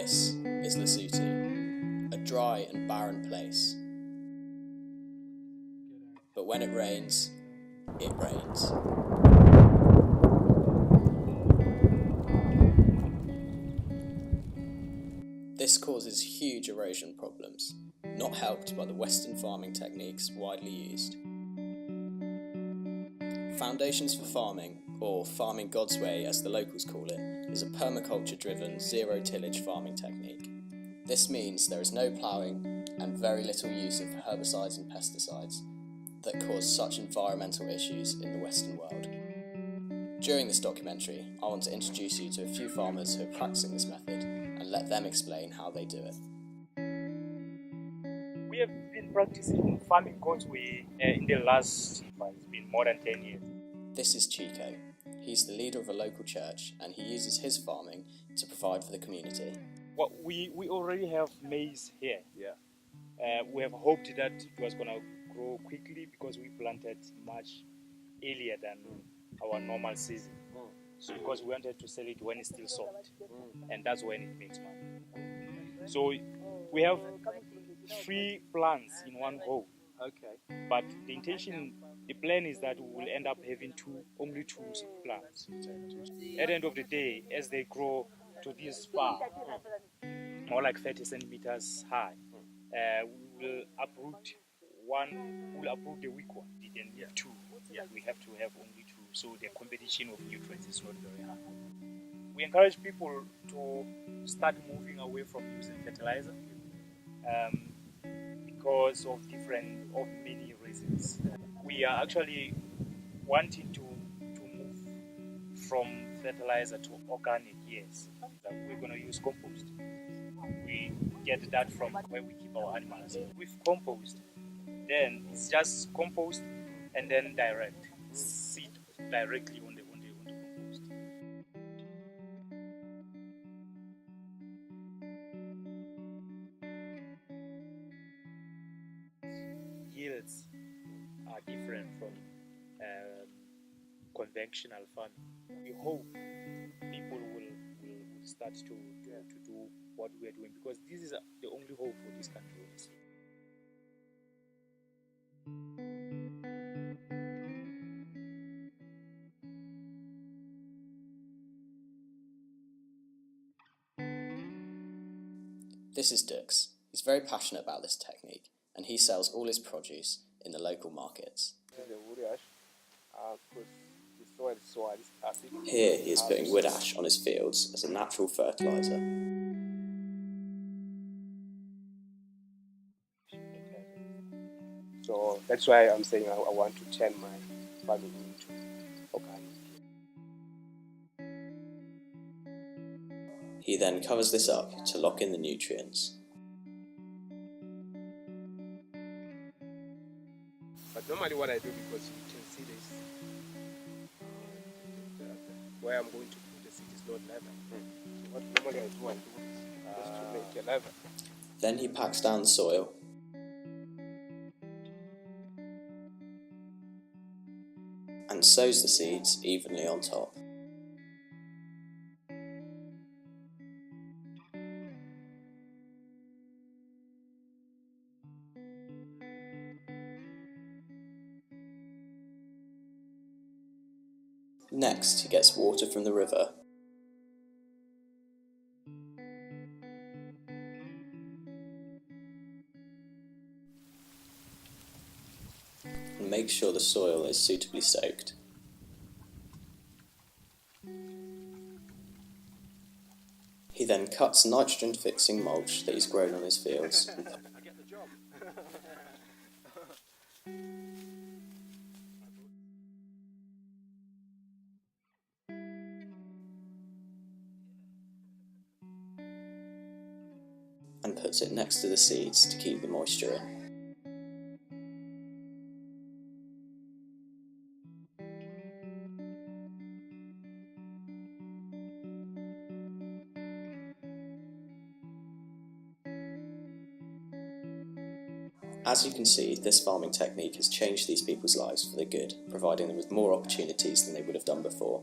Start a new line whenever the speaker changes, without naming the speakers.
This is Lesotho, a dry and barren place. But when it rains, it rains. This causes huge erosion problems, not helped by the Western farming techniques widely used. Foundations for Farming, or Farming God's Way as the locals call it, is a permaculture-driven, zero-tillage farming technique. This means there is no ploughing and very little use of herbicides and pesticides that cause such environmental issues in the Western world. During this documentary, I want to introduce you to a few farmers who are practicing this method and let them explain how they do it.
We have been practicing farming God's way in the last, it's been more than 10 years.
This is Chico. He's the leader of a local church and he uses his farming to provide for the community.
Well, we already have maize here. We have hoped that it was going to grow quickly because we planted much earlier than our normal season. So because we wanted to sell it when it's still soft, and that's when it makes money. So we have 3 plants in one hole.
Okay.
But the plan is that we will end up having only two plants. At the end of the day, as they grow to this far, more like 30 centimeters high, we will uproot the weak one. We then need 2. We have to have only 2, so the competition of nutrients is not very high. We encourage people to start moving away from using fertilizer because of many reasons. We are actually wanting to move from fertilizer to organic, yes. We're going to use compost. We get that from where we keep our animals. With compost, then it's just compost and then direct. Seed directly on the compost. Yields are different from conventional farming. We hope people will start to do what we are doing, because this is the only hope for this country, honestly.
This is Dux. He's very passionate about this technique and he sells all his produce in the local markets. Here he is putting wood ash on his fields as a natural fertiliser.
So that's why I'm saying I want to turn my farming into organic.
He then covers this up to lock in the nutrients.
But normally what I do, because you can see this, where I'm going to put the seed is not level. So what normally I do is to make a level.
Then he packs down the soil and sows the seeds evenly on top. Next, he gets water from the river and makes sure the soil is suitably soaked. He then cuts nitrogen-fixing mulch that he's grown on his fields and puts it next to the seeds to keep the moisture in. As you can see, this farming technique has changed these people's lives for the good, providing them with more opportunities than they would have done before.